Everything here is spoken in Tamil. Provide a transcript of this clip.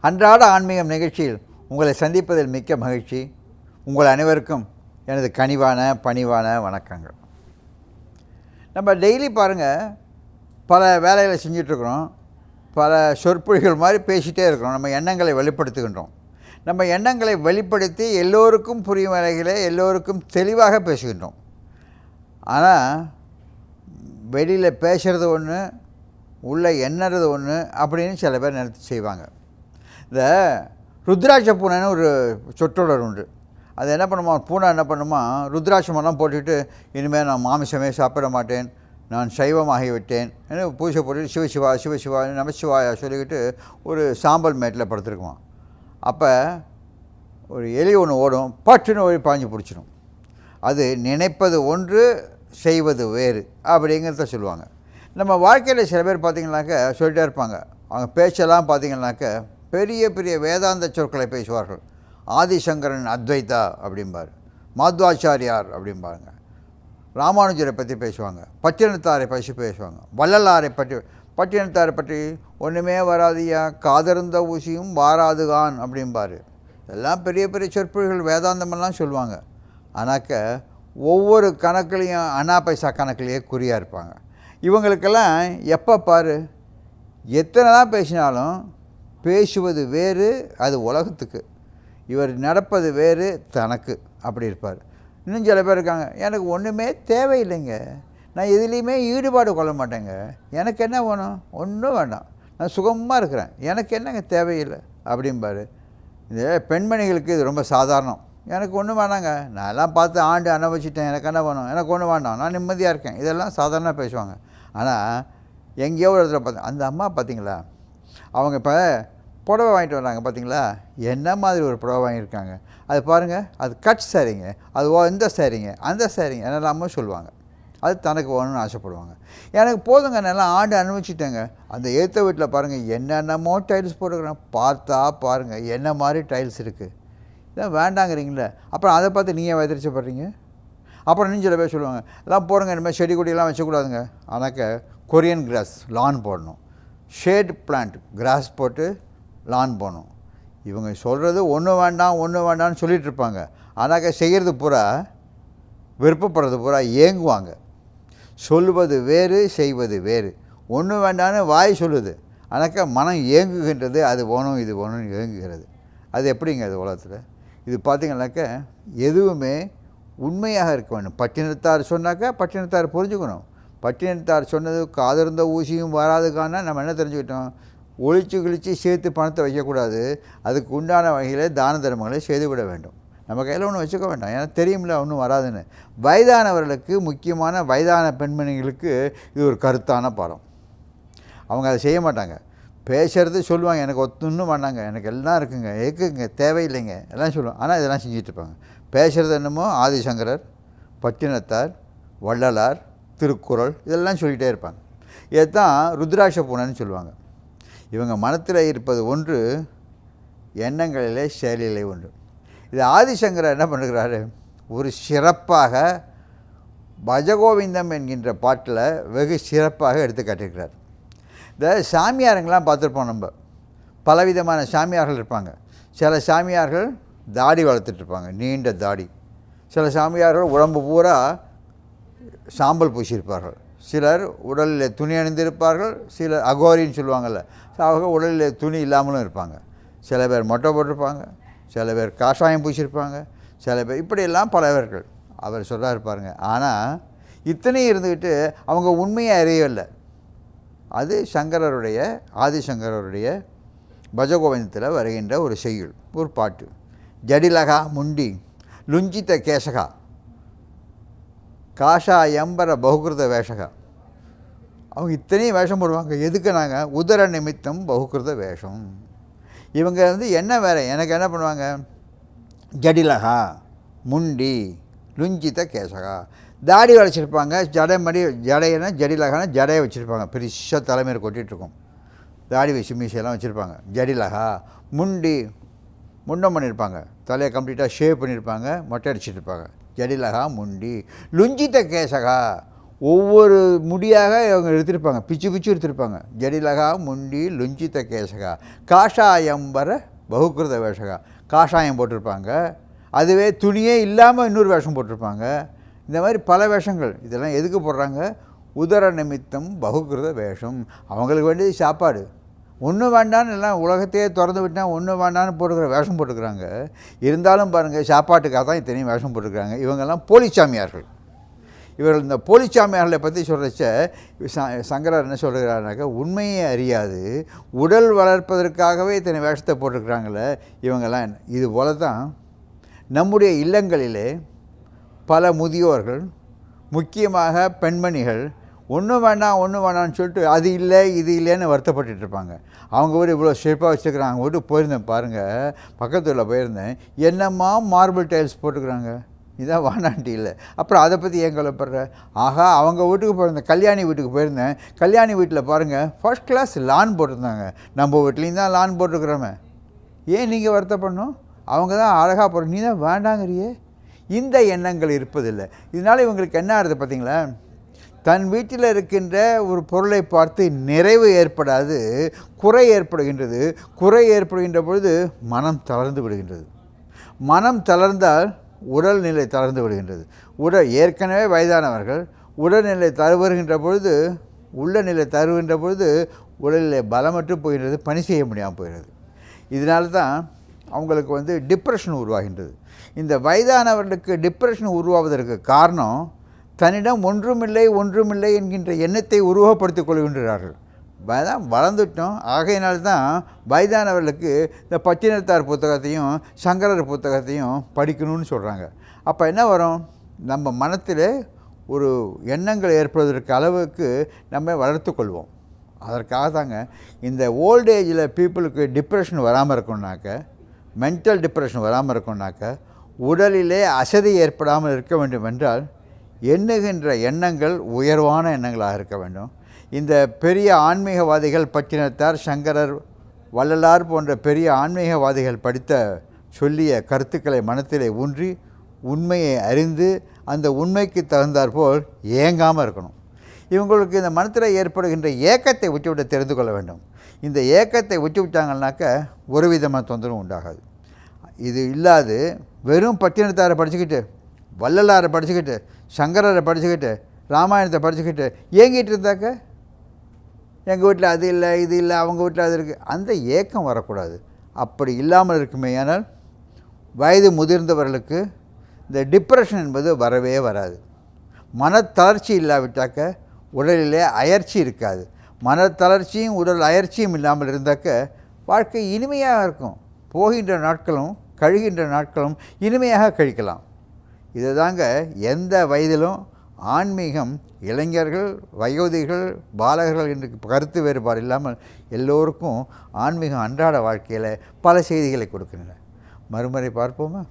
அன்றாட ஆன்மீகம் நிகழ்ச்சியில் உங்களை சந்திப்பதில் மிக்க மகிழ்ச்சி. உங்கள் அனைவருக்கும் எனது கனிவான பணிவான வணக்கங்கள். நம்ம டெய்லி பாருங்கள், பல வேலைகளை செஞ்சிட்ருக்குறோம், பல சொற்பொழிகள் மாதிரி பேசிகிட்டே இருக்கிறோம். நம்ம எண்ணங்களை வெளிப்படுத்துகின்றோம். நம்ம எண்ணங்களை வெளிப்படுத்தி எல்லோருக்கும் புரியும் வகையில் எல்லோருக்கும் தெளிவாக பேசுகின்றோம். ஆனால் வெளியில் பேசுகிறது ஒன்று, உள்ளே எண்ணுறது ஒன்று அப்படின்னு சில பேர் நினைத்து செய்வாங்க. இந்த ருத்ராட்ச பூனைன்னு ஒரு சொற்றொடர் உண்டு. அது என்ன பண்ணுமா, பூனை என்ன பண்ணுமா, ருத்ராட்சமெல்லாம் போட்டுட்டு இனிமேல் நான் மாமிசமே சாப்பிட மாட்டேன், நான் சைவமாகிவிட்டேன் என்று பூஜை போட்டுட்டு சிவசிவா சிவசிவா நமசிவாயா சொல்லிக்கிட்டு ஒரு சாம்பல் மேட்டில் படுத்துருக்குமா. அப்போ ஒரு எலி ஒன்று ஓடும், பட்டுன்னு ஓடி பாஞ்சு பிடிச்சிடும். அது நினைப்பது ஒன்று, செய்வது வேறு அப்படிங்கிறத சொல்லுவாங்க. நம்ம வாழ்க்கையில் சில பேர் பார்த்திங்கனாக்க சொல்லிட்டே இருப்பாங்க. அவங்க பேச்செல்லாம் பார்த்திங்கனாக்க பெரிய பெரிய வேதாந்த சொற்களை பேசுவார்கள். ஆதிசங்கரன் அத்வைதா அப்படிம்பார், மாத்வாச்சாரியார் அப்படிம்பாருங்க, ராமானுஜரை பற்றி பேசுவாங்க, பட்டினத்தாரை பற்றி பேசுவாங்க, வள்ளலாரை பற்றி. பட்டினத்தாரை பற்றி ஒன்றுமே வராதியா, காதருந்த ஊசியும் வாராதுகான் அப்படிம்பார். இதெல்லாம் பெரிய பெரிய சொற்பொழிகள் வேதாந்தமெல்லாம் சொல்லுவாங்க. ஆனாக்க ஒவ்வொரு கணக்குலேயும் அண்ணா பைசா கணக்குலேயே குறியாக இருப்பாங்க. இவங்களுக்கெல்லாம் எப்போ பாரு, எத்தனை தான் பேசினாலும் பேசுவது வேறு, அது உலகத்துக்கு, இவர் நடப்பது வேறு, தனக்கு அப்படி இருப்பார். இன்னும் சில பேர் இருக்காங்க, எனக்கு ஒன்றுமே தேவையில்லைங்க, நான் எதுலேயுமே ஈடுபாடு கொள்ள மாட்டேங்க, எனக்கு என்ன வேணும், ஒன்றும் வேண்டாம், நான் சுகமாக இருக்கிறேன், எனக்கு என்னங்க தேவையில்லை அப்படிம்பார். இது பெண்மணிகளுக்கு இது ரொம்ப சாதாரணம். எனக்கு ஒன்றும் வேணாங்க, நான் எல்லாம் பார்த்து ஆண்டு அனுபவிச்சிட்டேன், எனக்கு என்ன வேணும், எனக்கு ஒன்றும் வேண்டாம், நான் நிம்மதியாக இருக்கேன், இதெல்லாம் சாதாரணமாக பேசுவாங்க. ஆனால் எங்கேயோ ஒரு இடத்துல பார்த்தேன், அந்த அம்மா பார்த்திங்களா, அவங்க இப்போ புடவை வாங்கிட்டு வராங்க பார்த்திங்களா, என்ன மாதிரி ஒரு புடவை வாங்கியிருக்காங்க அது பாருங்கள், அது கட் சாரிங்க, அது இந்த சாரிங்க, அந்த சாரிங்க என்னெல்லாமோ சொல்லுவாங்க. அது தனக்கு வேணும்னு ஆசைப்படுவாங்க. எனக்கு போதுங்க, நல்லா ஆண்டு அனுபவிச்சிட்டேங்க. அந்த ஏற்ற வீட்டில் பாருங்கள் என்னென்னமோ டைல்ஸ் போட்டுக்கிறேன், பார்த்தா பாருங்கள் என்ன மாதிரி டைல்ஸ் இருக்குது, இதான் வேண்டாங்கிறீங்களே, அப்புறம் அதை பார்த்து நீங்கள் எதிர்ச்சப்படுறீங்க. அப்புறம் இன்னும் சில பேர் சொல்லுவாங்க, எல்லாம் போகிறங்க, இனிமேல் செடி கொடியெல்லாம் வச்சக்கூடாதுங்க, ஆனாக்க கொரியன் கிராஸ் லான் போடணும், ஷேட் பிளான்ட் கிராஸ் போட்டு லான் போடணும். இவங்க சொல்கிறது ஒன்று வேண்டாம் ஒன்று வேண்டாம்னு சொல்லிகிட்டு இருப்பாங்க. ஆனாக்க செய்கிறது பூரா, விருப்பப்படுறது பூரா ஏங்குவாங்க. சொல்லுவது வேறு, செய்வது வேறு. ஒன்று வேண்டான்னு வாய் சொல்லுது, ஆனாக்கா மனம் ஏங்குகின்றது, அது வேணும் இது வேணும்னு ஏங்குகிறது. அது எப்படிங்க அது உலகத்தில்? இது பார்த்திங்கனாக்க எதுவுமே உண்மையாக இருக்க வேண்டும். பட்டினத்தார் சொன்னாக்கா பட்டினத்தார் புரிஞ்சுக்கணும். பட்டினத்தார் சொன்னது காதிருந்த ஊசியும் வராதுக்கான நம்ம என்ன தெரிஞ்சுக்கிட்டோம், ஒழிச்சு கிழிச்சு சேர்த்து பணத்தை வைக்கக்கூடாது, அதுக்கு உண்டான வகையில் தான தர்மங்களை செய்துவிட வேண்டும். நம்ம கையில் ஒன்றும் வச்சுக்க வேண்டாம், ஏன்னா தெரியுமில்ல ஒன்றும் வராதுன்னு. வயதானவர்களுக்கு, முக்கியமான வயதான பெண்மணிகளுக்கு இது ஒரு கருத்தான பாடம். அவங்க அதை செய்ய மாட்டாங்க. பேசுகிறது சொல்லுவாங்க, எனக்கு ஒன்றும் வேண்டாங்க, எனக்கு எல்லாம் இருக்குங்க, இருக்குங்க, தேவையில்லைங்க எல்லாம் சொல்லுவாங்க. ஆனால் இதெல்லாம் செஞ்சிட்ருப்பாங்க. பேசுகிறது என்னமோ ஆதிசங்கரர், பட்டினத்தார், வள்ளலார், திருக்குறள் இதெல்லாம் சொல்லிகிட்டே இருப்பாங்க. இதுதான் ருத்ராட்ச பூனைன்னு சொல்லுவாங்க. இவங்க மனத்தில் இருப்பது ஒன்று, எண்ணங்களிலே செயலிலே ஒன்று. இது ஆதிசங்கரர் என்ன பண்ணுறாரு, ஒரு சிறப்பாக பஜகோவிந்தம் என்கின்ற பாட்டில் வெகு சிறப்பாக எடுத்து காட்டியிருக்கிறார். இந்த சாமியாருங்களாம் பார்த்துருப்போம், நம்ம பலவிதமான சாமியார்கள் இருப்பாங்க. சில சாமியார்கள் தாடி வளர்த்துட்ருப்பாங்க, நீண்ட தாடி. சில சாமியார்கள் உடம்பு பூரா சாம்பல் பூசியிருப்பார்கள். சிலர் உடலில் துணி அணிந்திருப்பார்கள். சிலர் அகோரின்னு சொல்லுவாங்கள்ல, அவங்க உடலில் துணி இல்லாமலும் இருப்பாங்க. சில பேர் மொட்டை போட்டிருப்பாங்க, சில பேர் காஷாயம் பூசியிருப்பாங்க, சில பேர் இப்படியெல்லாம் பலவர்கள் அவர் சொல்கிறார் பாருங்க. ஆனால் இத்தனையும் இருந்துக்கிட்டு அவங்க உண்மையை அறியவில்லை. அது சங்கரருடைய, ஆதிசங்கரருடைய பஜகோவிந்தத்தில் வருகின்ற ஒரு செய்யுள், ஒரு பாட்டு. ஜடிலகா முண்டி லுஞ்சித்த கேசகா காஷா எம்பர பகுகிருத வேஷகா. அவங்க இத்தனையும் வேஷம் போடுவாங்க. எதுக்கு? நாங்கள் உதர நிமித்தம் பகுகிருத வேஷம். இவங்க என்ன வேறு, எனக்கு என்ன பண்ணுவாங்க, ஜடிலகா முண்டி லுஞ்சித்த கேசகா, தாடி வளைச்சிருப்பாங்க, ஜடை மடி, ஜடைன்னா ஜடிலகான ஜடையை வச்சுருப்பாங்க, பெருசாக தலைமையில் கொட்டிகிட்ருக்கும், தாடி வச்சு மீசையெல்லாம் வச்சுருப்பாங்க. ஜடிலகா முண்டி, முண்டம் பண்ணியிருப்பாங்க, தலையை கம்ப்ளீட்டாக ஷேவ் பண்ணியிருப்பாங்க, மொட்டை அடிச்சிட்ருப்பாங்க. ஜடிலகா முண்டி லுஞ்சித்த கேசகா, ஒவ்வொரு முடியாக அவங்க எடுத்திருப்பாங்க, பிச்சு பிச்சு எடுத்திருப்பாங்க. ஜடிலகா முண்டி லுஞ்சித கேசகா காஷாயம்பர பகுக்கிருத வேஷகா, காஷாயம் போட்டிருப்பாங்க. அதுவே துணியே இல்லாமல் இன்னொரு வேஷம் போட்டிருப்பாங்க. இந்த மாதிரி பல வேஷங்கள். இதெல்லாம் எதுக்கு போடுறாங்க? உதர நிமித்தம் பகுக்கிருத வேஷம். அவங்களுக்கு வேண்டியது சாப்பாடு. ஒன்று வேண்டான்னு எல்லாம் உலகத்தையே திறந்து விட்டால் ஒன்று வேண்டான்னு போட்டுக்கிற வேஷம் போட்டுக்கிறாங்க. இருந்தாலும் பாருங்கள், சாப்பாட்டுக்காக தான் இத்தனையும் வேஷம் போட்டுக்கிறாங்க. இவங்கெல்லாம் போலிச்சாமியார்கள். இவர்கள் இந்த போலிச்சாமியார்களை பற்றி சொல்கிறச்ச சங்கரர் என்ன சொல்கிறாருனாக்கா, உண்மையை அறியாது உடல் வளர்ப்பதற்காகவே இத்தனை வேஷத்தை போட்டிருக்கிறாங்களே இவங்கெல்லாம். இது போல தான் நம்முடைய இல்லங்களிலே பல முதியோர்கள், முக்கியமாக பெண்மணிகள், ஒன்று வேண்டாம்னு சொல்லிட்டு அது இல்லை இது இல்லைன்னு வருத்தப்பட்டு இருப்பாங்க. அவங்க வீடு இவ்வளோ ஷேப்பாக வச்சுருக்குறாங்க. அவங்க வீட்டுக்கு போயிருந்தேன் பாருங்கள், பக்கத்தில் போயிருந்தேன். என்னம்மா மார்பிள் டைல்ஸ் போட்டுக்கிறாங்க, இதான் வானாண்டி இல்லை. அப்புறம் அதை பற்றி ஏன் கவலைப்படுற? ஆகா, அவங்க வீட்டுக்கு போயிருந்தேன், கல்யாணி வீட்டுக்கு போயிருந்தேன். கல்யாணி வீட்டில் பாருங்கள், ஃபர்ஸ்ட் கிளாஸ் லான் போட்டிருந்தாங்க. நம்ம வீட்லேயும் தான் லான் போட்டுருக்குறோமே, ஏன் நீங்கள் வருத்தப்படணும்? அவங்க தான் அழகாக போடுற, நீ தான் வேண்டாங்கிறியே. இந்த எண்ணங்கள் இருப்பதில்லை. இதனால் இவங்களுக்கு என்ன ஆகுது பார்த்தீங்களா? தன் வீட்டில் இருக்கின்ற ஒரு பொருளை பார்த்து நிறைவு ஏற்படாது, குறை ஏற்படுகின்றது. குறை ஏற்படுகின்ற பொழுது மனம் தளர்ந்து விடுகின்றது. மனம் தளர்ந்தால் உடல்நிலை தளர்ந்து விடுகின்றது. ஏற்கனவே வயதானவர்கள் உடல்நிலை தருகின்ற பொழுது, உள்ள நிலை தருகின்ற பொழுது உடல்நிலை பலமற்று போகின்றது, பணி செய்ய முடியாமல் போகிறது. இதனால தான் அவங்களுக்கு டிப்ரெஷன் உருவாகின்றது. இந்த வயதானவர்களுக்கு டிப்ரெஷன் உருவாவதற்கு காரணம், தன்னிடம் ஒன்றுமில்லை என்கின்ற எண்ணத்தை உருவப்படுத்திக் கொள்கின்றார்கள். வளர்ந்துட்டோம். ஆகையினால்தான் வயதானவர்களுக்கு இந்த பட்டினத்தார் புத்தகத்தையும் சங்கரர் புத்தகத்தையும் படிக்கணும்னு சொல்கிறாங்க. அப்போ என்ன வரும்? நம்ம மனத்தில் ஒரு எண்ணங்கள் ஏற்படுவதற்கு அளவுக்கு நம்ம வளர்த்து கொள்வோம். அதற்காக தாங்க இந்த ஓல்டேஜில் பீப்புளுக்கு டிப்ரெஷன் வராமல் இருக்கணும்னாக்க, மென்டல் டிப்ரெஷன் வராமல் இருக்கணும்னாக்க, உடலிலே அசதி ஏற்படாமல் இருக்க வேண்டும் என்றால் எண்ணுகின்ற எண்ணங்கள் உயர்வான எண்ணங்களாக இருக்க வேண்டும். இந்த பெரிய ஆன்மீகவாதிகள், பட்டினத்தார், சங்கரர், வள்ளலார் போன்ற பெரிய ஆன்மீகவாதிகள் சொல்லிய கருத்துக்களை மனத்திலே ஊன்றி உண்மையை அறிந்து அந்த உண்மைக்கு தகுந்தாற்போல் ஏங்காமல் இருக்கணும். இவங்களுக்கு இந்த மனத்தில் ஏற்படுகின்ற ஏக்கத்தை விட்டுவிட்டு தெரிந்து கொள்ள வேண்டும். இந்த ஏக்கத்தை விட்டு விட்டாங்கன்னாக்க ஒரு விதமான தொந்தரவும் உண்டாகாது. இது இல்லாது வெறும் பட்டினத்தாரை படிச்சுக்கிட்டு, வள்ளலாரை படிச்சுக்கிட்டு, சங்கரரை படிச்சுக்கிட்டு, ராமாயணத்தை படிச்சுக்கிட்டு ஏங்கிட்டு இருந்தாக்க, எங்கள் வீட்டில் அது இல்லை இது இல்லை, அவங்க வீட்டில் அது இருக்குது, அந்த ஏக்கம் வரக்கூடாது. அப்படி இல்லாமல் இருக்குமே. ஆனால் வயது முதிர்ந்தவர்களுக்கு இந்த டிப்ரெஷன் என்பது வரவே வராது. மனத்தளர்ச்சி இல்லாவிட்டாக்க உடலிலே அயற்சி இருக்காது. மனத்தளர்ச்சியும் உடல் அயற்சியும் இல்லாமல் இருந்தாக்க வாழ்க்கை இனிமையாக இருக்கும். போகின்ற நாட்களும் கழிகின்ற நாட்களும் இனிமையாக கழிக்கலாம். இதை தாங்க எந்த வயதிலும் ஆன்மீகம் இளைஞர்கள், வயோதிகர்கள், பாலகர்கள் என்று கருத்து வேறுபாடு இல்லாமல் எல்லோருக்கும் ஆன்மீகம் அன்றாட வாழ்க்கையில் பல செய்திகளை கொடுக்கின்றன. மறுமுறை பார்ப்போமா?